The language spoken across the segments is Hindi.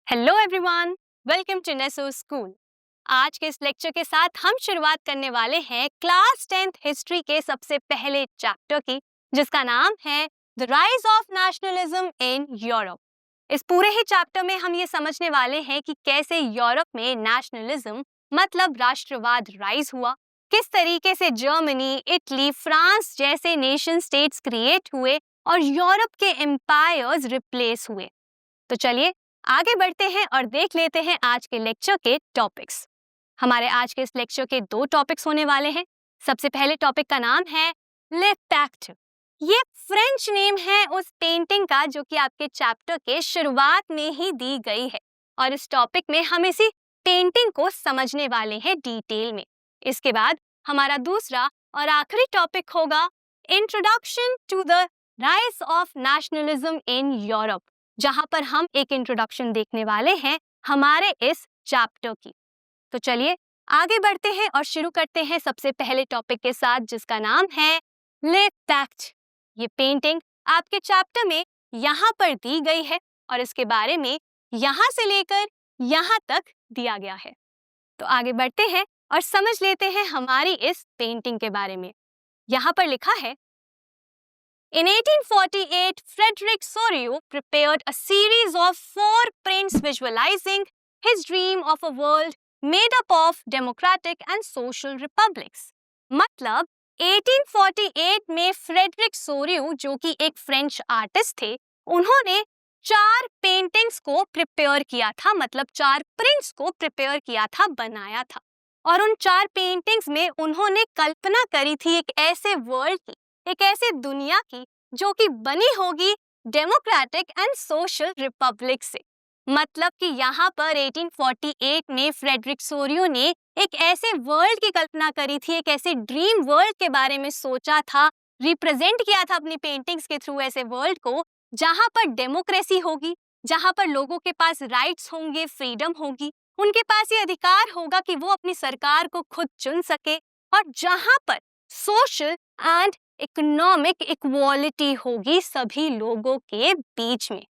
Hello everyone, welcome to Neso school. आज के इस लेक्चर के साथ हम शुरुआत करने वाले हैं क्लास 10th हिस्ट्री के सबसे पहले चैप्टर की, जिसका नाम है the rise of nationalism in Europe. इस पूरे ही चैप्टर में हम ये समझने वाले हैं कि कैसे यूरोप में नेशनलिज्म मतलब राष्ट्रवाद राइज हुआ, किस तरीके से जर्मनी, इटली, फ्रांस जैसे नेशन स्टेट्स क्रिएट हुए और यूरोप के एम्पायर्स रिप्लेस हुए। तो चलिए आगे बढ़ते हैं और देख लेते हैं आज के लेक्चर के टॉपिक्स। हमारे आज के इस लेक्चर के दो टॉपिक्स होने वाले हैं। सबसे पहले टॉपिक का नाम है ले पैक्ट। ये फ्रेंच नेम है उस पेंटिंग का जो कि आपके चैप्टर के शुरुआत में ही दी गई है, और इस टॉपिक में हम इसी पेंटिंग को समझने वाले हैं डिटेल में। इसके बाद हमारा दूसरा और आखिरी टॉपिक होगा introduction to the rise of nationalism in Europe, जहां पर हम एक इंट्रोडक्शन देखने वाले हैं हमारे इस चैप्टर की। तो चलिए आगे बढ़ते हैं और शुरू करते हैं सबसे पहले टॉपिक के साथ, जिसका नाम है ले पैक्ट। ये पेंटिंग आपके चैप्टर में यहाँ पर दी गई है और इसके बारे में यहाँ से लेकर यहाँ तक दिया गया है। तो आगे बढ़ते हैं और समझ लेते हैं हमारी इस पेंटिंग के बारे में। यहाँ पर लिखा है, In 1848, Frederick Sorio prepared a series of 4 prints visualizing his dream of a world made up of democratic and social republics. मतलब 1848 में फ्रेडरिक सोरियो, जो कि एक फ्रेंच आर्टिस्ट थे, उन्होंने 4 पेंटिंग्स को प्रिपेयर किया था, मतलब 4 प्रिंट्स को प्रिपेयर किया था, बनाया था। और उन 4 पेंटिंग्स में उन्होंने कल्पना करी थी एक ऐसे वर्ल्ड की, एक ऐसी दुनिया की जो कि बनी होगी डेमोक्रेटिक एंड सोशल रिपब्लिक से। मतलब कि यहाँ पर 1848 में फ्रेडरिक सोरियो ने एक ऐसे वर्ल्ड की कल्पना करी थी, एक ऐसे ड्रीम वर्ल्ड के बारे में सोचा था, रिप्रेजेंट किया था अपनी पेंटिंग्स के थ्रू ऐसे वर्ल्ड को, जहाँ पर डेमोक्रेसी होगी, जहाँ पर लोगों के पास राइट्स होंगे, फ्रीडम होगी, उनके पास ये अधिकार होगा कि वो अपनी सरकार को खुद चुन सके, और जहाँ पर सोशल एंड इकोनॉमिक इक्वालिटी होगी सभी लोगों के बीच में।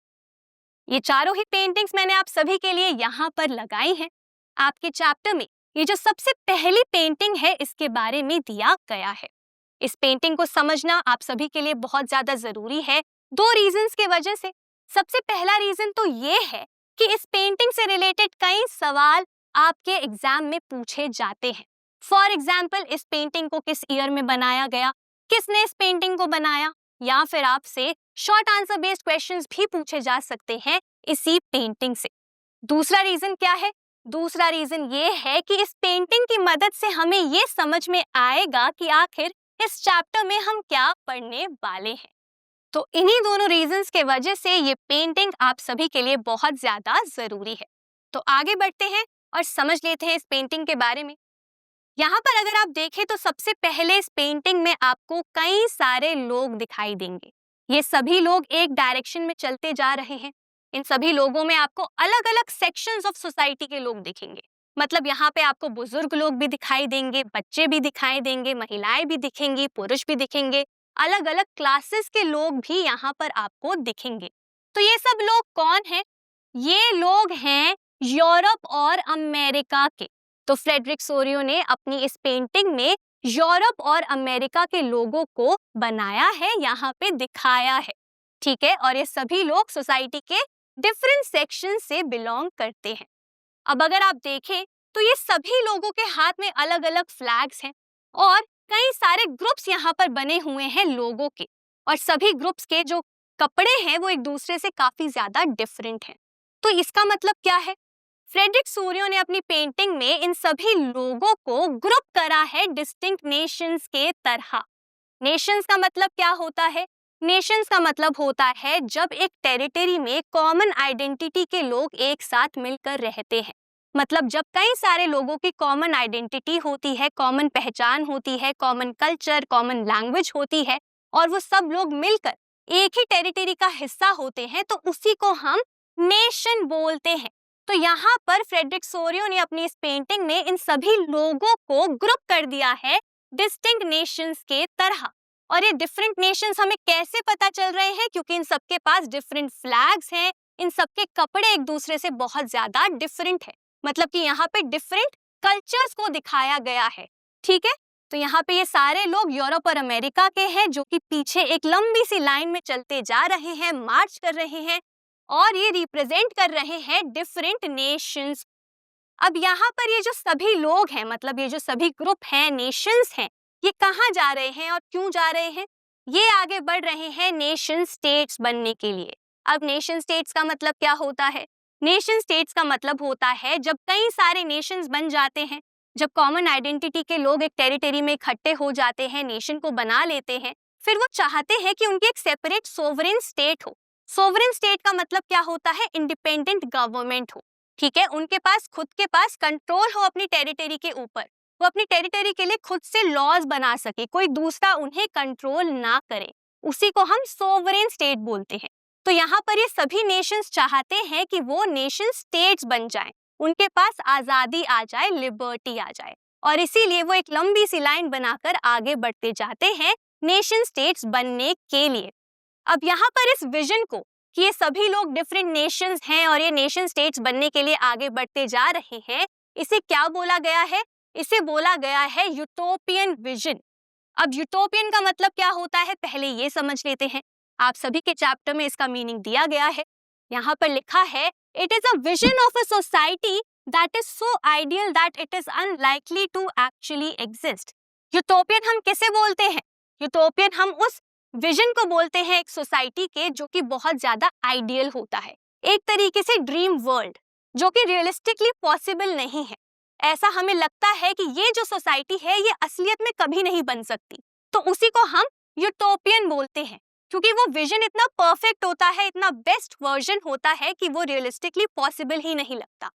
ये चारों ही पेंटिंग्स मैंने आप सभी के लिए यहाँ पर लगाई हैं। आपके चैप्टर में ये जो सबसे पहली पेंटिंग है, इसके बारे में दिया गया है। इस पेंटिंग को समझना आप सभी के लिए बहुत ज्यादा जरूरी है, 2 रीजंस के वजह से। सबसे पहला रीजन तो ये है कि इस पेंटिंग से रिलेटेड कई सवाल आपके एग्जाम में पूछे जाते हैं। फॉर एग्जाम्पल, इस पेंटिंग को किस ईयर में बनाया गया, किसने इस पेंटिंग को बनाया, या फिर आपसे शॉर्ट आंसर बेस्ड क्वेश्चंस भी पूछे जा सकते हैं इसी पेंटिंग से। दूसरा रीजन क्या है? दूसरा रीजन ये है कि इस पेंटिंग की मदद से हमें ये समझ में आएगा कि आखिर इस चैप्टर में हम क्या पढ़ने वाले हैं। तो इन्हीं दोनों रीजंस के वजह से ये पेंटिंग आप सभी के लिए बहुत ज्यादा जरूरी है। तो आगे बढ़ते हैं और समझ लेते हैं इस पेंटिंग के बारे में। यहाँ पर अगर आप देखें तो सबसे पहले इस पेंटिंग में आपको कई सारे लोग दिखाई देंगे। ये सभी लोग एक डायरेक्शन में चलते जा रहे हैं। इन सभी लोगों में आपको अलग अलग सेक्शंस ऑफ सोसाइटी के लोग दिखेंगे। मतलब यहाँ पे आपको बुजुर्ग लोग भी दिखाई देंगे, बच्चे भी दिखाई देंगे, महिलाएं भी दिखेंगी, पुरुष भी दिखेंगे, अलग अलग क्लासेस के लोग भी यहाँ पर आपको दिखेंगे। तो ये सब लोग कौन हैं? ये लोग हैं यूरोप और अमेरिका के। तो फ्रेडरिक सोरियो ने अपनी इस पेंटिंग में यूरोप और अमेरिका के लोगों को बनाया है, यहाँ पे दिखाया है, ठीक है। और ये सभी लोग सोसाइटी के डिफरेंट सेक्शन से बिलोंग करते हैं। अब अगर आप देखें तो ये सभी लोगों के हाथ में अलग अलग फ्लैग्स हैं और कई सारे ग्रुप्स यहाँ पर बने हुए हैं लोगों के, और सभी ग्रुप्स के जो कपड़े हैं वो एक दूसरे से काफी ज्यादा डिफरेंट हैं। तो इसका मतलब क्या है? फ्रेडरिक सोरियो ने अपनी पेंटिंग में इन सभी लोगों को ग्रुप करा है डिस्टिंक्ट नेशंस के तरह। नेशंस का मतलब क्या होता है? नेशंस का मतलब होता है जब एक टेरिटरी में कॉमन आइडेंटिटी के लोग एक साथ मिलकर रहते हैं। मतलब जब कई सारे लोगों की कॉमन आइडेंटिटी होती है, कॉमन पहचान होती है, कॉमन कल्चर, कॉमन लैंग्वेज होती है, और वो सब लोग मिलकर एक ही टेरिटरी का हिस्सा होते हैं, तो उसी को हम नेशन बोलते हैं। तो यहाँ पर फ्रेडरिक सोरियो ने अपनी इस पेंटिंग में इन सभी लोगों को ग्रुप कर दिया है डिस्टिंक्ट नेशंस के तरह। और ये डिफरेंट नेशंस हमें कैसे पता चल रहे हैं? क्योंकि इन सबके पास डिफरेंट फ्लैग्स हैं, इन सबके कपड़े एक दूसरे से बहुत ज्यादा डिफरेंट है, मतलब कि यहाँ पे डिफरेंट कल्चर्स को दिखाया गया है। ठीक है, तो यहाँ पे ये सारे लोग यूरोप और अमेरिका के हैं जो कि पीछे एक लंबी सी लाइन में चलते जा रहे हैं, मार्च कर रहे हैं और ये रिप्रेजेंट कर रहे हैं डिफरेंट नेशंस। अब यहाँ पर ये जो सभी लोग हैं, मतलब ये जो सभी ग्रुप हैं, नेशंस हैं, ये कहाँ जा रहे हैं और क्यों जा रहे हैं? ये आगे बढ़ रहे हैं नेशन स्टेट्स बनने के लिए। अब नेशन स्टेट्स का मतलब क्या होता है? नेशन स्टेट्स का मतलब होता है जब कई सारे नेशंस बन जाते हैं, जब कॉमन आइडेंटिटी के लोग एक टेरिटरी में इकट्ठे हो जाते हैं, नेशन को बना लेते हैं, फिर वो चाहते हैं कि उनकी एक सेपरेट सोवरेन स्टेट हो। सोवरेन स्टेट का मतलब क्या होता है? इंडिपेंडेंट गवर्नमेंट हो। ठीक है, उनके पास खुद के पास कंट्रोल हो अपनी टेरिटरी के ऊपर, वो अपनी टेरिटरी के लिए खुद से लॉज बना सके, कोई दूसरा उन्हें कंट्रोल ना करे, उसी को हम सोवरेन स्टेट बोलते हैं। तो यहाँ पर ये सभी नेशंस चाहते हैं कि वो नेशन स्टेट्स बन जाएं, उनके पास आजादी आ जाए, लिबर्टी आ जाए, और इसीलिए वो एक लंबी सी लाइन बनाकर आगे बढ़ते जाते हैं नेशन स्टेट्स बनने के लिए। अब यहाँ पर इस विजन को कि ये सभी लोग डिफरेंट नेशंस हैं और ये नेशन स्टेट्स बनने के लिए आगे बढ़ते जा रहे हैं, इसे क्या बोला गया है? इसे बोला गया है यूटोपियन विजन। अब यूटोपियन का मतलब क्या होता है, पहले ये समझ लेते हैं। आप सभी के चैप्टर में इसका मीनिंग दिया गया है। यहाँ पर लिखा है, it is a vision of a society that is so ideal that it is unlikely to actually exist. Utopian हम किसे बोलते हैं? यूटोपियन हम उस विजन को बोलते हैं एक सोसाइटी के जो कि बहुत ज्यादा आइडियल होता है, एक तरीके से ड्रीम वर्ल्ड, जो कि रियलिस्टिकली पॉसिबल नहीं है। ऐसा हमें लगता है कि ये जो सोसाइटी है ये असलियत में कभी नहीं बन सकती, तो उसी को हम यूटोपियन बोलते हैं, क्योंकि वो विजन इतना परफेक्ट होता है, इतना बेस्ट वर्जन होता है कि वो रियलिस्टिकली पॉसिबल ही नहीं लगता।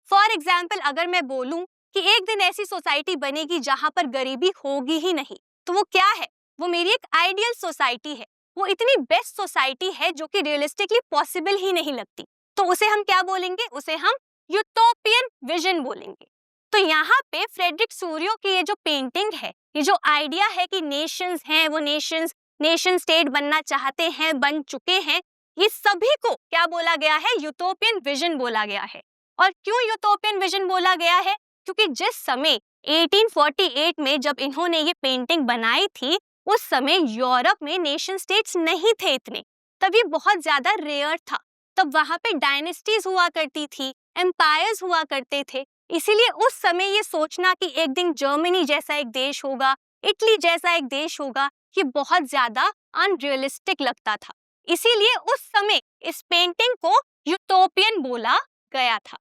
फॉर एग्जाम्पल, अगर मैं बोलूं कि एक दिन ऐसी सोसाइटी बनेगी जहां पर गरीबी होगी ही नहीं, तो वो क्या है? वो मेरी एक आइडियल सोसाइटी है, वो इतनी बेस्ट सोसाइटी है जो कि रियलिस्टिकली पॉसिबल ही नहीं लगती, तो उसे हम क्या बोलेंगे? उसे हम यूटोपियन विजन बोलेंगे। तो यहाँ पे फ्रेडरिक सूरियो की ये जो पेंटिंग है, ये जो आइडिया है कि नेशंस हैं, वो नेशन स्टेट बनना चाहते हैं, बन चुके हैं, ये सभी को क्या बोला गया है? यूटोपियन विजन बोला गया है। और क्यों यूटोपियन विजन बोला गया है? क्योंकि जिस समय 1848 में जब इन्होंने ये पेंटिंग बनाई थी, उस समय यूरोप में नेशन स्टेट्स नहीं थे इतने, तब ये बहुत ज्यादा रेयर था। तब वहां पे डायनेस्टीज हुआ करती थी, एम्पायर्स हुआ करते थे, इसीलिए उस समय ये सोचना कि एक दिन जर्मनी जैसा एक देश होगा, इटली जैसा एक देश होगा, ये बहुत ज्यादा अनरियलिस्टिक लगता था। इसीलिए उस समय इस पेंटिंग को यूटोपियन बोला गया था।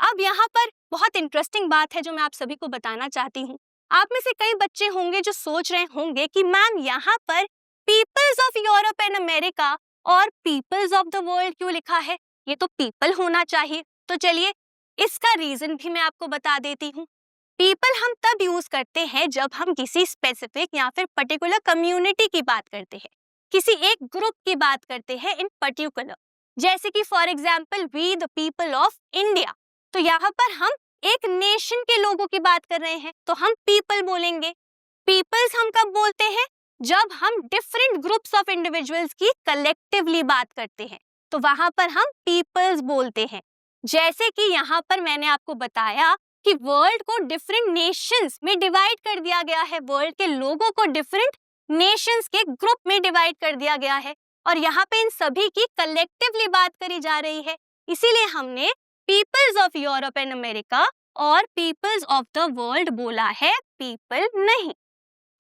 अब यहाँ पर बहुत इंटरेस्टिंग बात है जो मैं आप सभी को बताना चाहती हूँ। आप में से कई बच्चे होंगे जो सोच रहे होंगे कि मैम यहाँ पर peoples of Europe and America और पीपल्स ऑफ द वर्ल्ड क्यों लिखा है? ये तो पीपल होना चाहिए। तो चलिए इसका रीजन भी मैं आपको बता देती हूँ। पीपल हम तब यूज करते हैं जब हम किसी स्पेसिफिक या फिर पर्टिकुलर कम्युनिटी की बात करते हैं, किसी एक ग्रुप की बात करते हैं इन पर्टिकुलर, जैसे कि for example we the people of India. तो यहाँ पर हम एक नेशन के लोगों की बात कर रहे हैं, तो हम पीपल बोलेंगे। पीपल्स हम कब बोलते हैं? जब हम डिफरेंट ग्रुप्स ऑफ इंडिविजुअल्स की कलेक्टिवली बात करते हैं, तो वहां पर हम पीपल्स बोलते हैं। जैसे कि यहाँ पर मैंने आपको बताया कि वर्ल्ड को डिफरेंट नेशंस में डिवाइड कर दिया गया है, वर्ल्ड के लोगों को डिफरेंट नेशंस के ग्रुप में डिवाइड कर दिया गया है, और यहाँ पे इन सभी की कलेक्टिवली बात करी जा रही है। इसीलिए हमने peoples of Europe and America और पीपल्स ऑफ द वर्ल्ड बोला है, पीपल नहीं।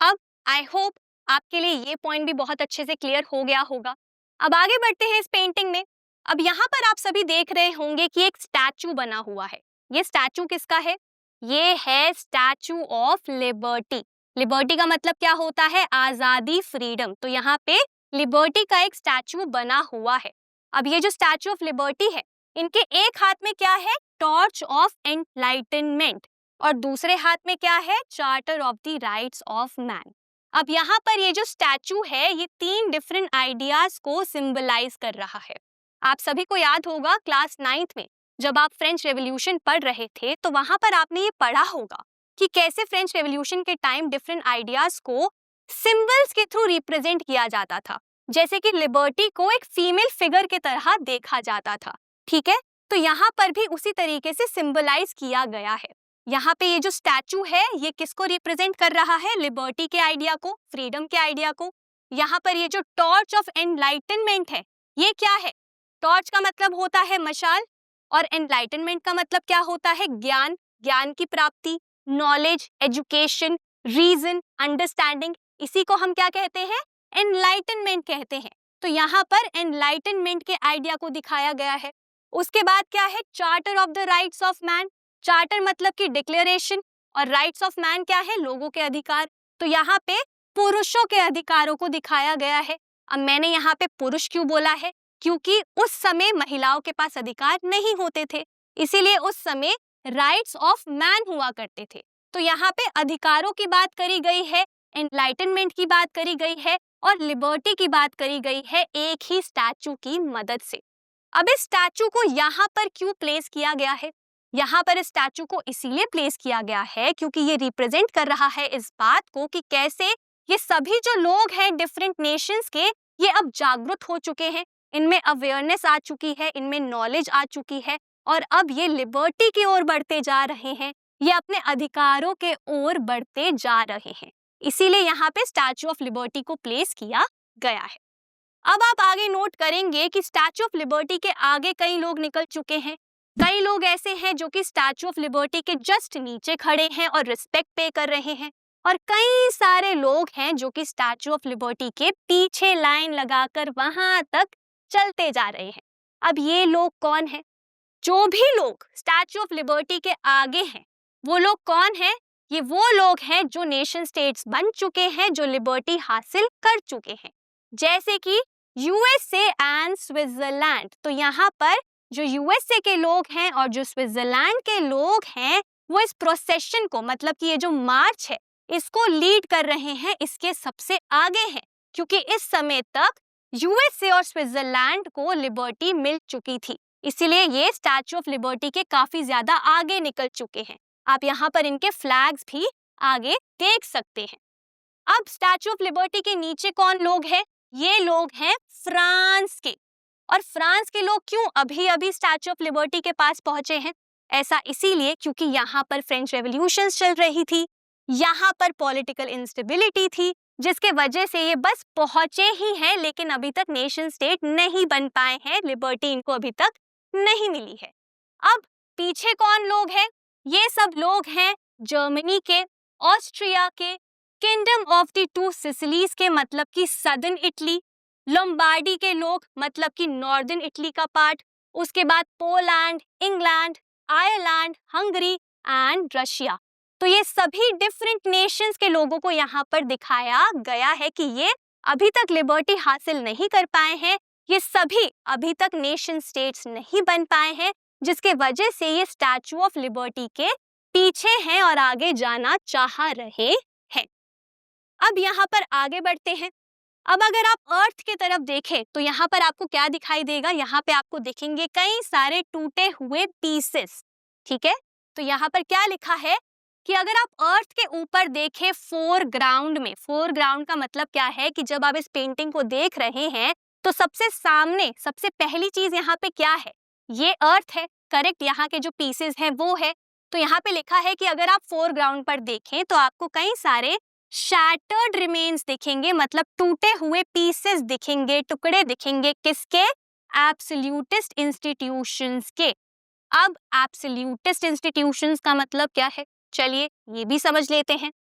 अब आई होप आपके लिए ये पॉइंट भी बहुत अच्छे से क्लियर हो गया होगा। अब आगे बढ़ते हैं इस पेंटिंग में। अब यहाँ पर आप सभी देख रहे होंगे कि एक स्टैचू बना हुआ है। ये स्टैचू किसका है? ये है स्टैचू ऑफ लिबर्टी। लिबर्टी का मतलब क्या होता है? आजादी, फ्रीडम। तो यहाँ पे लिबर्टी का एक स्टैचू बना हुआ है। अब ये जो स्टैचू ऑफ लिबर्टी है, इनके एक हाथ में क्या है? टॉर्च ऑफ एनलाइटनमेंट, और दूसरे हाथ में क्या है? Charter of the rights of man. अब यहाँ पर ये जो स्टैचू है, ये 3 डिफरेंट आइडियाज को सिंबलाइज कर रहा है। आप सभी को याद होगा क्लास 9th में जब आप फ्रेंच रेवोल्यूशन पढ़ रहे थे, तो वहां पर आपने ये पढ़ा होगा कि कैसे फ्रेंच रेवोल्यूशन के टाइम डिफरेंट आइडियाज को सिंबल्स के थ्रू रिप्रेजेंट किया जाता था। जैसे कि लिबर्टी को एक फीमेल फिगर की तरह देखा जाता था, ठीक है। तो यहाँ पर भी उसी तरीके से सिंबलाइज किया गया है। यहाँ पे ये जो स्टैचू है ये किसको रिप्रेजेंट कर रहा है? लिबर्टी के आइडिया को, फ्रीडम के आइडिया को। यहाँ पर ये जो टॉर्च ऑफ एनलाइटनमेंट है, ये क्या है? टॉर्च का मतलब होता है मशाल, और एनलाइटनमेंट का मतलब क्या होता है? ज्ञान, ज्ञान की प्राप्ति, नॉलेज, एजुकेशन, रीजन, अंडरस्टैंडिंग। इसी को हम क्या कहते हैं? एनलाइटनमेंट कहते हैं। तो यहाँ पर एनलाइटनमेंट के आइडिया को दिखाया गया है। उसके बाद क्या है? Charter of the rights of man. Charter मतलब कि डिक्लेरेशन, और राइट्स ऑफ मैन क्या है? लोगों के अधिकार। तो यहाँ पे पुरुषों के अधिकारों को दिखाया गया है। अब मैंने यहाँ पे पुरुष क्यों बोला है? क्योंकि उस समय महिलाओं के पास अधिकार नहीं होते थे, इसीलिए उस समय राइट्स ऑफ मैन हुआ करते थे। तो यहाँ पे अधिकारों की बात करी गई है, एनलाइटनमेंट की बात करी गई है, और लिबर्टी की बात करी गई है एक ही स्टैचू की मदद से। अब इस स्टैचू को यहाँ पर क्यों प्लेस किया गया है? यहाँ पर इस स्टैचू को इसीलिए प्लेस किया गया है क्योंकि ये रिप्रेजेंट कर रहा है इस बात को कि कैसे ये सभी जो लोग हैं डिफरेंट नेशंस के, ये अब जागरूक हो चुके हैं, इनमें अवेयरनेस आ चुकी है, इनमें नॉलेज आ चुकी है, और अब ये लिबर्टी की ओर बढ़ते जा रहे हैं, ये अपने अधिकारों के ओर बढ़ते जा रहे हैं। इसीलिए यहाँ पे स्टैचू ऑफ लिबर्टी को प्लेस किया गया है। अब आप आगे नोट करेंगे कि स्टैचू ऑफ लिबर्टी के आगे कई लोग निकल चुके हैं। कई लोग ऐसे हैं जो कि स्टैचू ऑफ लिबर्टी के जस्ट नीचे खड़े हैं और रिस्पेक्ट पे कर रहे हैं, और कई सारे लोग हैं जो कि स्टैचू ऑफ लिबर्टी के पीछे लाइन लगाकर वहां तक चलते जा रहे हैं। अब ये लोग कौन हैं? जो भी लोग स्टैचू ऑफ लिबर्टी के आगे हैं, वो लोग कौन हैं? ये वो लोग हैं जो नेशन स्टेट्स बन चुके हैं, जो लिबर्टी हासिल कर चुके हैं, जैसे कि यूएसए एंड स्विट्जरलैंड। तो यहाँ पर जो यूएसए के लोग हैं और जो स्विट्जरलैंड के लोग हैं, वो इस प्रोसेशन को, मतलब कि ये जो मार्च है, इसको लीड कर रहे हैं, इसके सबसे आगे हैं, क्योंकि इस समय तक यूएसए और स्विट्जरलैंड को लिबर्टी मिल चुकी थी, इसीलिए ये स्टैचू ऑफ लिबर्टी के काफी ज्यादा आगे निकल चुके हैं। आप यहाँ पर इनके फ्लैग्स भी आगे देख सकते हैं। अब स्टैचू ऑफ लिबर्टी के नीचे कौन लोग हैं? ये लोग हैं फ्रांस के। और फ्रांस के लोग क्यों अभी अभी स्टैचू ऑफ लिबर्टी के पास पहुंचे हैं? ऐसा इसीलिए क्योंकि यहाँ पर फ्रेंच रेवोल्यूशन चल रही थी, यहाँ पर पॉलिटिकल इंस्टेबिलिटी थी, जिसके वजह से ये बस पहुंचे ही हैं, लेकिन अभी तक नेशन स्टेट नहीं बन पाए हैं, लिबर्टी इनको अभी तक नहीं मिली है। अब पीछे कौन लोग हैं? ये सब लोग हैं जर्मनी के, ऑस्ट्रिया के, kingdom of the two Sicilies के, मतलब कि सदर्न इटली, लोम्बार्डी के लोग, मतलब कि नॉर्दर्न इटली का पार्ट, उसके बाद Poland, England, Ireland, Hungary and Russia. तो ये सभी डिफरेंट नेशंस के लोगों को यहाँ पर दिखाया गया है कि ये अभी तक लिबर्टी हासिल नहीं कर पाए हैं, ये सभी अभी तक नेशन स्टेट्स नहीं बन पाए हैं, जिसके वजह से ये स्टैचू ऑफ लिबर्टी के पीछे हैं और आगे जाना चाह रहे हैं। अब यहाँ पर आगे बढ़ते हैं। अब अगर आप अर्थ की तरफ देखें तो यहाँ पर आपको क्या दिखाई देगा? यहाँ पे आपको दिखेंगे कई सारे टूटे हुए पीसेस, ठीक है। तो यहाँ पर क्या लिखा है कि अगर आप अर्थ के ऊपर देखें फोरग्राउंड में, फोरग्राउंड का मतलब क्या है कि जब आप इस पेंटिंग को देख रहे हैं तो सबसे सामने सबसे पहली चीज यहाँ पे क्या है? ये अर्थ है, करेक्ट। यहाँ के जो पीसेस हैं वो है। तो यहाँ पे लिखा है कि अगर आप फोरग्राउंड पर देखें तो आपको कई सारे शैटर्ड रिमेन्स दिखेंगे, मतलब टूटे हुए पीसेस दिखेंगे, टुकड़े दिखेंगे, किसके? एब्सोल्यूटिस्ट इंस्टीट्यूशंस के। अब एब्सोल्यूटिस्ट इंस्टीट्यूशंस का मतलब क्या है? चलिए ये भी समझ लेते हैं।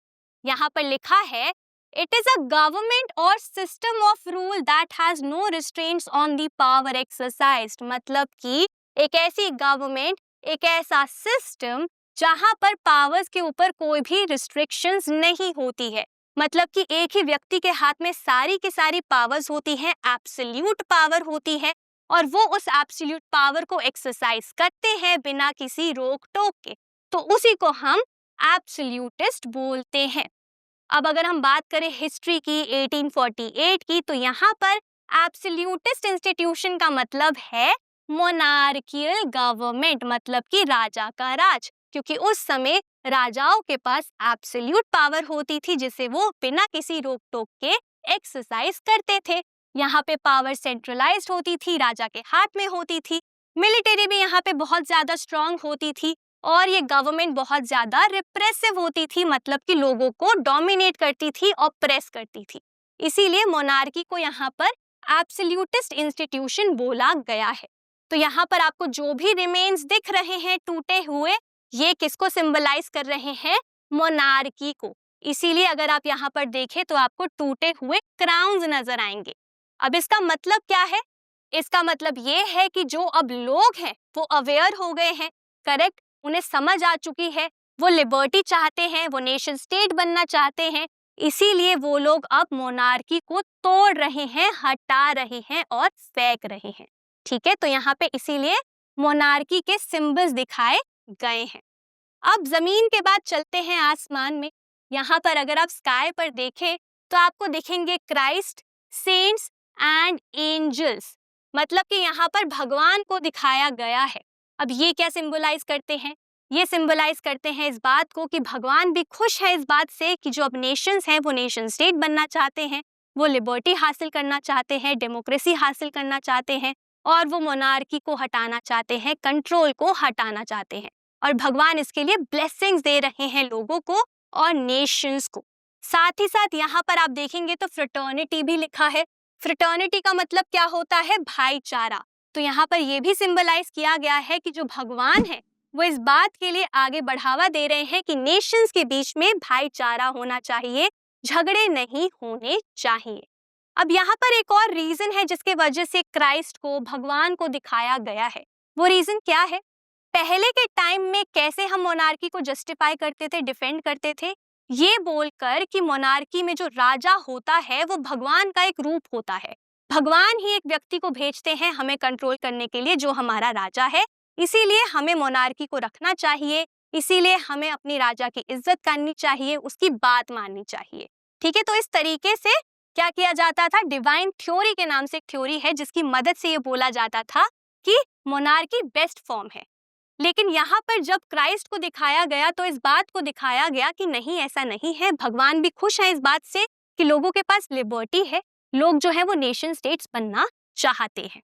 यहाँ पर लिखा है इट इज अ गवर्नमेंट और system of rule that has no restraints on the power exercised, मतलब कि एक ऐसी गवर्नमेंट, एक ऐसा सिस्टम जहां पर पावर्स के ऊपर कोई भी रिस्ट्रिक्शंस नहीं होती है, मतलब कि एक ही व्यक्ति के हाथ में सारी की सारी पावर्स होती हैं, एब्सोल्यूट पावर होती है, और वो उस एब्सोल्यूट पावर को एक्सरसाइज करते हैं बिना किसी रोक टोक के, तो उसी को हम एब्सोल्यूटिस्ट बोलते हैं। अब अगर हम बात करें हिस्ट्री की 1848 की, तो यहाँ पर एब्सोल्यूटिस्ट इंस्टीट्यूशन का मतलब है मोनार्कियल गवर्नमेंट, मतलब कि राजा का राज, क्योंकि उस समय राजाओं के पास एब्सोल्यूट पावर होती थी जिसे वो बिना किसी रोक टोक के एक्सरसाइज करते थे। यहाँ पे पावर सेंट्रलाइज्ड होती थी, राजा के हाथ में होती थी। मिलिट्री भी यहाँ पे बहुत ज्यादा स्ट्रांग होती थी और ये गवर्नमेंट बहुत ज्यादा रिप्रेसिव होती थी, मतलब कि लोगों को डोमिनेट करती थी, ऑप्रेस करती थी। इसीलिए मोनार्की को यहाँ पर एब्सोल्यूटिस्ट इंस्टीट्यूशन बोला गया है। तो यहाँ पर आपको जो भी रिमेन्स दिख रहे हैं टूटे हुए, ये किसको सिंबलाइज कर रहे हैं? मोनार्की को। इसीलिए अगर आप यहाँ पर देखें तो आपको टूटे हुए क्राउन्स नजर आएंगे। अब इसका मतलब क्या है? इसका मतलब ये है कि जो अब लोग हैं वो अवेयर हो गए हैं, करेक्ट, उन्हें समझ आ चुकी है, वो लिबर्टी चाहते हैं, वो नेशन स्टेट बनना चाहते हैं, इसीलिए वो लोग अब मोनार्की को तोड़ रहे हैं, हटा रहे हैं और फेंक रहे हैं। ठीक है, तो यहाँ पे इसीलिए मोनार्की के सिंबल्स दिखाए गए हैं। अब जमीन के बाद चलते हैं आसमान में। यहाँ पर अगर आप स्काई पर देखें तो आपको दिखेंगे क्राइस्ट, सेंट्स एंड एंजल्स, मतलब कि यहाँ पर भगवान को दिखाया गया है। अब ये क्या सिंबलाइज करते हैं? ये सिंबलाइज करते हैं इस बात को कि भगवान भी खुश है इस बात से कि जो अब नेशंस हैं वो नेशन स्टेट बनना चाहते हैं, वो लिबर्टी हासिल करना चाहते हैं, डेमोक्रेसी हासिल करना चाहते हैं और वो मोनार्की को हटाना चाहते हैं, कंट्रोल को हटाना चाहते हैं। और भगवान इसके लिए ब्लेसिंग्स दे रहे हैं लोगों को और नेशंस को। साथ ही साथ यहाँ पर आप देखेंगे तो फ्रेटर्निटी भी लिखा है। फ्रेटर्निटी का मतलब क्या होता है? भाईचारा। तो यहाँ पर यह भी सिंबलाइज किया गया है कि जो भगवान है वो इस बात के लिए आगे बढ़ावा दे रहे हैं कि नेशंस के बीच में भाईचारा होना चाहिए, झगड़े नहीं होने चाहिए। अब यहाँ पर एक और रीजन है जिसके वजह से क्राइस्ट को, भगवान को दिखाया गया है। वो रीजन क्या है? पहले के टाइम में कैसे हम मोनार्की को जस्टिफाई करते थे, डिफेंड करते थे, ये बोलकर कि मोनार्की में जो राजा होता है वो भगवान का एक रूप होता है, भगवान ही एक व्यक्ति को भेजते हैं हमें कंट्रोल करने के लिए जो हमारा राजा है, इसीलिए हमें मोनार्की को रखना चाहिए, इसीलिए हमें अपनी राजा की इज्जत करनी चाहिए, उसकी बात माननी चाहिए। ठीक है, तो इस तरीके से क्या किया जाता था? डिवाइन थ्योरी के नाम से एक थ्योरी है जिसकी मदद से ये बोला जाता था कि मोनार्की बेस्ट फॉर्म है। लेकिन यहाँ पर जब क्राइस्ट को दिखाया गया तो इस बात को दिखाया गया कि नहीं, ऐसा नहीं है, भगवान भी खुश है इस बात से कि लोगों के पास लिबर्टी है, लोग जो है वो नेशन स्टेट्स बनना चाहते हैं।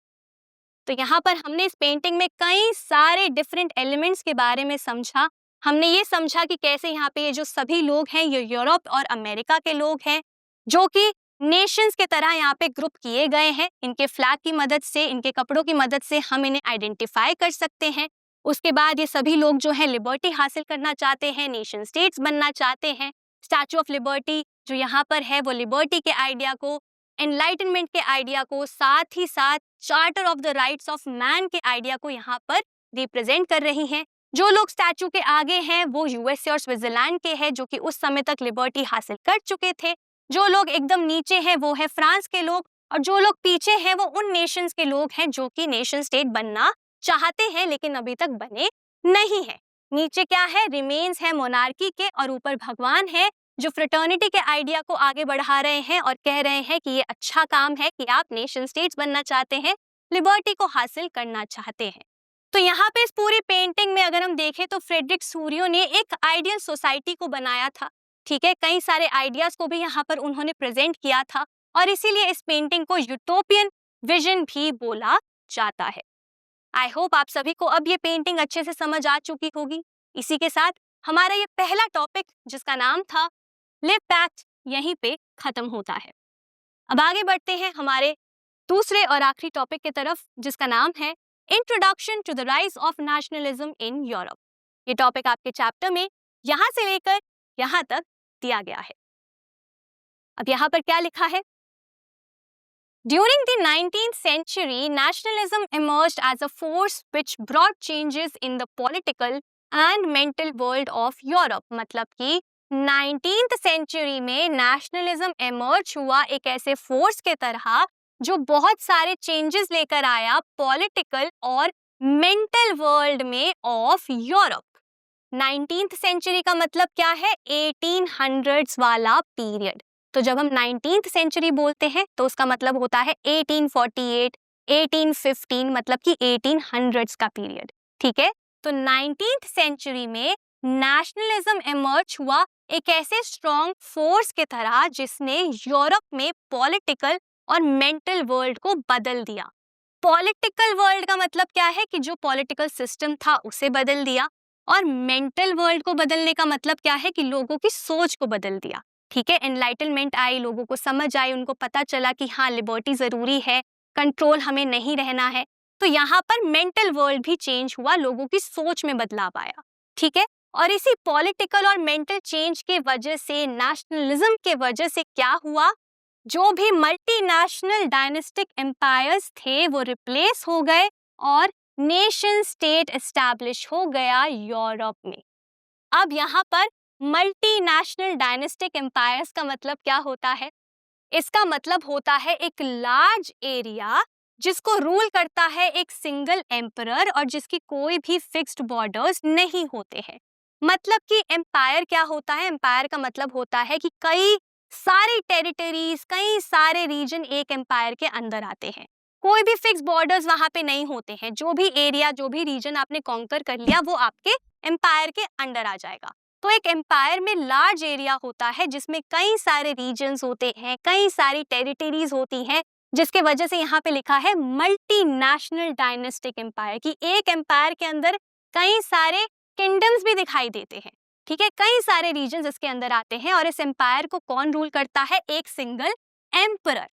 तो यहाँ पर हमने इस पेंटिंग में कई सारे डिफरेंट एलिमेंट्स के बारे में समझा। हमने ये समझा कि कैसे यहाँ पे ये जो सभी लोग हैं ये यूरोप और अमेरिका के लोग हैं जो कि नेशंस के तरह यहाँ पे ग्रुप किए गए हैं। इनके फ्लैग की मदद से, इनके कपड़ों की मदद से हम इन्हें आइडेंटिफाई कर सकते हैं। उसके बाद ये सभी लोग जो है लिबर्टी हासिल करना चाहते हैं, नेशन स्टेट्स बनना चाहते हैं। स्टैचू ऑफ लिबर्टी जो यहाँ पर है वो लिबर्टी के आइडिया को, एनलाइटनमेंट के आइडिया को, साथ ही साथ charter of the rights of man के आइडिया को यहाँ पर रिप्रेजेंट कर रही हैं। जो लोग स्टैचू के आगे हैं वो यूएसए और स्विट्जरलैंड के हैं जो कि उस समय तक लिबर्टी हासिल कर चुके थे। जो लोग एकदम नीचे हैं वो है फ्रांस के लोग और जो लोग पीछे हैं वो उन नेशंस के लोग हैं जो कि नेशन स्टेट बनना चाहते हैं लेकिन अभी तक बने नहीं है। नीचे क्या है? रिमेन्स है मोनार्की के और ऊपर भगवान है जो फ्रेटर्निटी के आइडिया को आगे बढ़ा रहे हैं और कह रहे हैं कि ये अच्छा काम है कि आप नेशन स्टेट्स बनना चाहते हैं, लिबर्टी को हासिल करना चाहते हैं। तो यहाँ पे इस पूरी पेंटिंग में अगर हम देखें तो फ्रेडरिक सूरियो ने एक आइडियल सोसाइटी को बनाया था। ठीक है, कई सारे आइडियाज को भी यहाँ पर उन्होंने प्रेजेंट किया था और इसीलिए इस पेंटिंग को यूटोपियन विजन भी बोला जाता है। आई होप आप सभी को अब ये पेंटिंग अच्छे से समझ आ चुकी होगी। इसी के साथ हमारा ये पहला टॉपिक जिसका नाम था लिव पैक्ट यहीं पे खत्म होता है। अब आगे बढ़ते हैं हमारे दूसरे और आखिरी टॉपिक की तरफ जिसका नाम है introduction to the rise of nationalism in Europe. ये टॉपिक आपके चैप्टर में यहाँ से लेकर यहाँ तक दिया गया है। अब यहाँ पर क्या लिखा है? During the 19th century, nationalism emerged as a force which brought changes in the political and mental world of Europe. मतलब कि 19th century में nationalism emerge हुआ एक ऐसे force के तरह जो बहुत सारे changes लेकर आया political और mental world में of Europe। 19th century का मतलब क्या है? 1800s वाला period। तो जब हम 19th सेंचुरी बोलते हैं तो उसका मतलब होता है 1848, 1815, मतलब कि 1800s का पीरियड। ठीक है, तो 19th सेंचुरी में नेशनलिज्म इमर्ज हुआ एक ऐसे स्ट्रॉन्ग फोर्स के तरह जिसने यूरोप में पॉलिटिकल और मेंटल वर्ल्ड को बदल दिया। पॉलिटिकल वर्ल्ड का मतलब क्या है कि जो पॉलिटिकल सिस्टम था उसे बदल दिया, और मेंटल वर्ल्ड को बदलने का मतलब क्या है कि लोगों की सोच को बदल दिया। ठीक है, एनलाइटनमेंट आई, लोगों को समझ आई, उनको पता चला कि हाँ लिबर्टी जरूरी है, कंट्रोल हमें नहीं रहना है। तो यहाँ पर मेंटल वर्ल्ड भी चेंज हुआ, लोगों की सोच में बदलाव आया। ठीक है, और इसी पॉलिटिकल और मेंटल चेंज के वजह से, नेशनलिज्म के वजह से क्या हुआ, जो भी मल्टीनेशनल डायनेस्टिक एम्पायर्स थे वो रिप्लेस हो गए और नेशन स्टेट एस्टैब्लिश हो गया यूरोप में। अब यहाँ पर मल्टीनेशनल डायनेस्टिक एम्पायर्स का मतलब क्या होता है? इसका मतलब होता है एक लार्ज एरिया जिसको रूल करता है एक सिंगल एम्परर और जिसकी कोई भी फिक्स्ड बॉर्डर्स नहीं होते हैं। मतलब कि एम्पायर क्या होता है? एम्पायर का मतलब होता है कि कई सारी टेरिटरीज, कई सारे रीजन एक एम्पायर के अंदर आते हैं। कोई भी फिक्स बॉर्डर्स वहां पे नहीं होते हैं। जो भी एरिया, जो भी रीजन आपने कॉन्कर कर लिया वो आपके एम्पायर के अंडर आ जाएगा। तो एक एम्पायर में लार्ज एरिया होता है जिसमें कई सारे रीजन्स होते हैं, कई सारी टेरिटरीज होती हैं, जिसके वजह से यहाँ पे लिखा है मल्टीनेशनल डायनेस्टिक एम्पायर, कि एक एम्पायर के अंदर कई सारे किंगडम्स भी दिखाई देते हैं। ठीक है, कई सारे रीजन्स इसके अंदर आते हैं और इस एम्पायर को कौन रूल करता है? एक सिंगल एम्परर।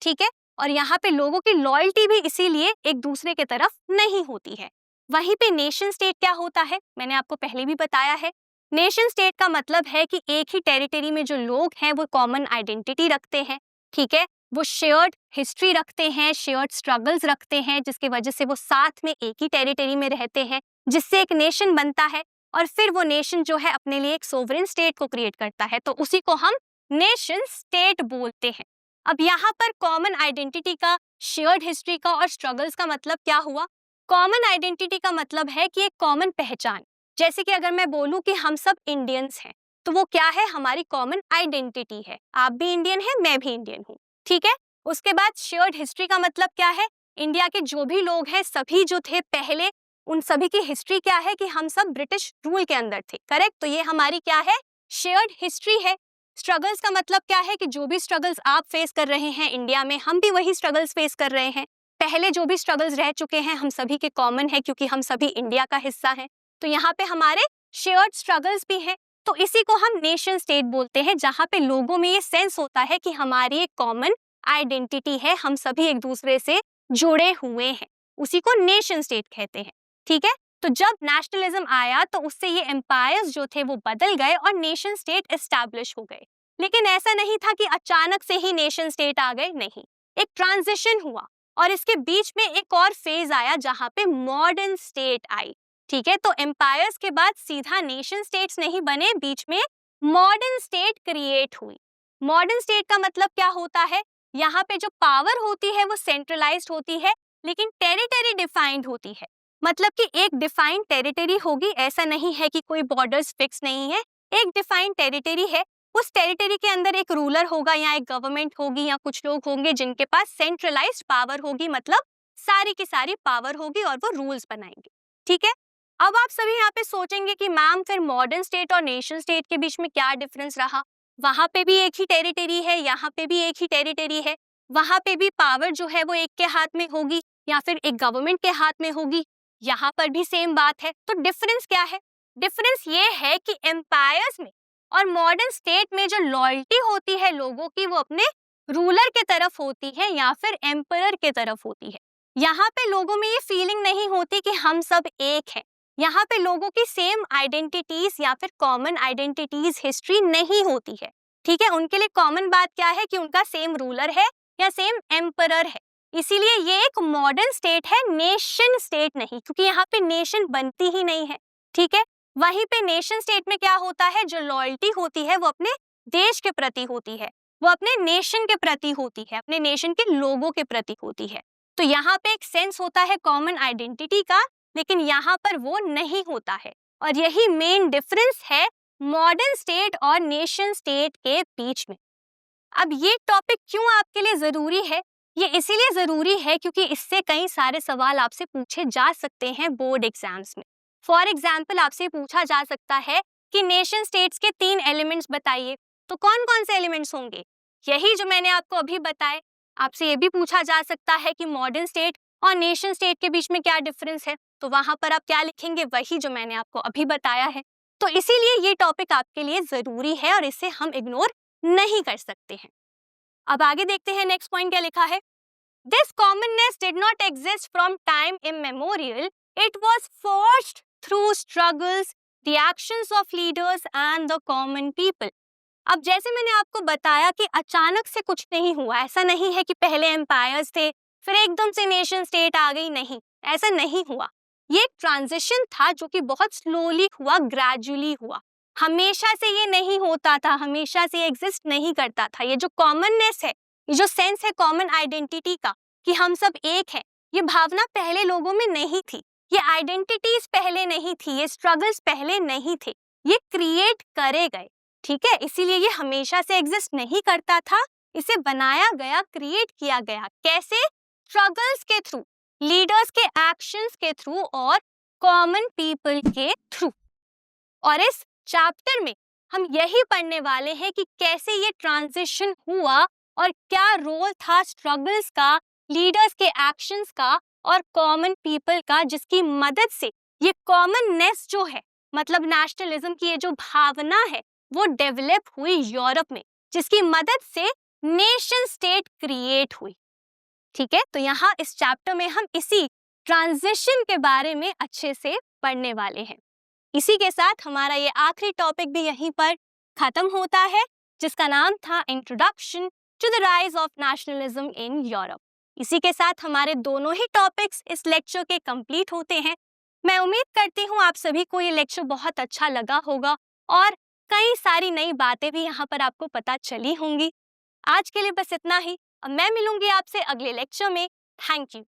ठीक है, और यहाँ पे लोगों की लॉयल्टी भी इसीलिए एक दूसरे के तरफ नहीं होती है। वहीं पे नेशन स्टेट क्या होता है? मैंने आपको पहले भी बताया है। नेशन स्टेट का मतलब है कि एक ही टेरिटरी में जो लोग हैं वो कॉमन आइडेंटिटी रखते हैं। ठीक है, वो शेयर्ड हिस्ट्री रखते हैं, शेयर्ड स्ट्रगल्स रखते हैं, जिसकी वजह से वो साथ में एक ही टेरिटरी में रहते हैं, जिससे एक नेशन बनता है। और फिर वो नेशन जो है अपने लिए एक सोवरेन स्टेट को क्रिएट करता है, तो उसी को हम नेशन स्टेट बोलते हैं। अब यहाँ पर कॉमन आइडेंटिटी का, शेयर्ड हिस्ट्री का और स्ट्रगल्स का मतलब क्या हुआ? कॉमन आइडेंटिटी का मतलब है कि एक कॉमन पहचान। जैसे कि अगर मैं बोलूं कि हम सब इंडियंस हैं, तो वो क्या है? हमारी कॉमन आइडेंटिटी है। आप भी इंडियन हैं, मैं भी इंडियन हूँ। ठीक है, उसके बाद शेयर्ड हिस्ट्री का मतलब क्या है? इंडिया के जो भी लोग हैं, सभी जो थे पहले, उन सभी की हिस्ट्री क्या है कि हम सब ब्रिटिश रूल के अंदर थे। करेक्ट, तो ये हमारी क्या है? शेयर्ड हिस्ट्री है। स्ट्रगल्स का मतलब क्या है कि जो भी स्ट्रगल्स आप फेस कर रहे हैं इंडिया में, हम भी वही स्ट्रगल्स फेस कर रहे हैं। पहले जो भी स्ट्रगल्स रह चुके हैं हम सभी के कॉमन है, क्योंकि हम सभी इंडिया का हिस्सा हैं। तो यहाँ पे हमारे शेयर्ड स्ट्रगल्स भी हैं। तो इसी को हम नेशन स्टेट बोलते हैं, जहाँ पे लोगों में ये सेंस होता है कि हमारी एक कॉमन आइडेंटिटी है, हम सभी एक दूसरे से जुड़े हुए हैं। उसी को नेशन स्टेट कहते हैं। ठीक है, तो जब नेशनलिज्म आया तो उससे ये एम्पायर्स जो थे वो बदल गए और नेशन स्टेट एस्टैब्लिश हो गए। लेकिन ऐसा नहीं था कि अचानक से ही नेशन स्टेट आ गए, नहीं। एक ट्रांजिशन हुआ और इसके बीच में एक और फेज आया जहां पे मॉडर्न स्टेट आई। ठीक है, तो एम्पायर्स के बाद सीधा नेशन स्टेट्स नहीं बने, बीच में मॉडर्न स्टेट क्रिएट हुई। मॉडर्न स्टेट का मतलब क्या होता है? यहाँ पे जो पावर होती है वो सेंट्रलाइज्ड होती है, लेकिन टेरिटरी डिफाइंड होती है। मतलब कि एक डिफाइंड टेरिटरी होगी, ऐसा नहीं है कि कोई बॉर्डर्स फिक्स नहीं है। एक डिफाइंड टेरिटरी है, उस टेरिटरी के अंदर एक रूलर होगा या एक गवर्नमेंट होगी या कुछ लोग होंगे जिनके पास सेंट्रलाइज्ड पावर होगी, मतलब सारी की सारी पावर होगी और वो रूल्स बनाएंगे। ठीक है, अब आप सभी यहाँ पे सोचेंगे कि मैम फिर मॉडर्न स्टेट और नेशन स्टेट के बीच में क्या डिफरेंस रहा? वहां पे भी एक ही टेरिटरी है, यहाँ पे भी एक ही टेरिटरी है, वहां पे भी पावर जो है वो एक के हाथ में होगी या फिर एक गवर्नमेंट के हाथ में होगी, यहाँ पर भी सेम बात है। तो डिफरेंस क्या है? डिफरेंस ये है कि एम्पायर्स में और मॉडर्न स्टेट में जो लॉयल्टी होती है लोगों की, वो अपने रूलर के तरफ होती है या फिर एम्परर के तरफ होती है। यहाँ पे लोगों में ये फीलिंग नहीं होती कि हम सब एक हैं। यहाँ पे लोगों की सेम आइडेंटिटीज या फिर कॉमन आइडेंटिटीज, हिस्ट्री नहीं होती है। ठीक है, उनके लिए कॉमन बात क्या है कि उनका सेम रूलर है या सेम एम्परर है। इसीलिए ये एक मॉडर्न स्टेट है, नेशन स्टेट नहीं, क्योंकि यहाँ पे नेशन बनती ही नहीं है। ठीक है, वहीं पे नेशन स्टेट में क्या होता है? जो लॉयल्टी होती है वो अपने देश के प्रति होती है, वो अपने नेशन के प्रति होती है, अपने नेशन के लोगों के प्रति होती है। तो यहाँ पे एक सेंस होता है कॉमन आइडेंटिटी का, लेकिन यहाँ पर वो नहीं होता है। और यही मेन डिफरेंस है मॉडर्न स्टेट और नेशन स्टेट के बीच में। अब ये टॉपिक क्यों आपके लिए जरूरी है? ये इसीलिए जरूरी है क्योंकि इससे कई सारे सवाल आपसे पूछे जा सकते हैं बोर्ड एग्जाम्स में। फॉर एग्जाम्पल आपसे पूछा जा सकता है कि नेशन स्टेट्स के 3 एलिमेंट्स बताइए। तो कौन कौन से एलिमेंट्स होंगे? यही जो मैंने आपको अभी बताए। आपसे ये भी पूछा जा सकता है कि मॉडर्न स्टेट और नेशन स्टेट के बीच में क्या डिफरेंस है, तो वहां पर आप क्या लिखेंगे, वही जो मैंने आपको अभी बताया है। तो इसीलिए ये टॉपिक आपके लिए जरूरी है और इसे हम इग्नोर नहीं कर सकते हैं। अब आगे देखते हैं नेक्स्ट पॉइंट क्या लिखा है। This commonness did not exist from time immemorial. It was forged through struggles, the actions of leaders and the common people. अब जैसे मैंने आपको बताया कि अचानक से कुछ नहीं हुआ, ऐसा नहीं है कि पहले एम्पायर्स थे फिर एकदम से नेशन स्टेट आ गई, नहीं, ऐसा नहीं हुआ। ये एक ट्रांजिशन था जो कि बहुत स्लोली हुआ, ग्रेजुअली हुआ। हमेशा से ये नहीं होता था, हमेशा से एग्जिस्ट नहीं करता था। ये जो कॉमननेस है, ये जो सेंस है कॉमन आइडेंटिटी का कि हम सब एक हैं, ये भावना पहले लोगों में नहीं थी, ये आइडेंटिटीज पहले नहीं थी, ये स्ट्रगल्स पहले नहीं थे, ये क्रिएट करे गए। ठीक है, इसीलिए ये हमेशा से एग्जिस्ट नहीं करता था, इसे बनाया गया, क्रिएट किया गया। कैसे? स्ट्रगल्स के थ्रू, लीडर्स के एक्शंस के थ्रू और कॉमन पीपल के थ्रू। और इस चैप्टर में हम यही पढ़ने वाले हैं कि कैसे ये ट्रांजिशन हुआ और क्या रोल था स्ट्रगल्स का, लीडर्स के एक्शंस का और कॉमन पीपल का, जिसकी मदद से ये कॉमननेस जो है, मतलब नेशनलिज्म की ये जो भावना है, वो डेवलप हुई यूरोप में, जिसकी मदद से नेशन स्टेट क्रिएट हुई। ठीक है, तो यहाँ इस चैप्टर में हम इसी ट्रांजिशन के बारे में अच्छे से पढ़ने वाले हैं। इसी के साथ हमारा ये आखिरी टॉपिक भी यहीं पर खत्म होता है, जिसका नाम था introduction to the rise of nationalism in Europe. इसी के साथ हमारे दोनों ही टॉपिक्स इस लेक्चर के कंप्लीट होते हैं। मैं उम्मीद करती हूँ आप सभी को ये लेक्चर बहुत अच्छा लगा होगा और कई सारी नई बातें भी यहाँ पर आपको पता चली होंगी। आज के लिए बस इतना ही, अब मैं मिलूंगी आपसे अगले लेक्चर में। Thank you.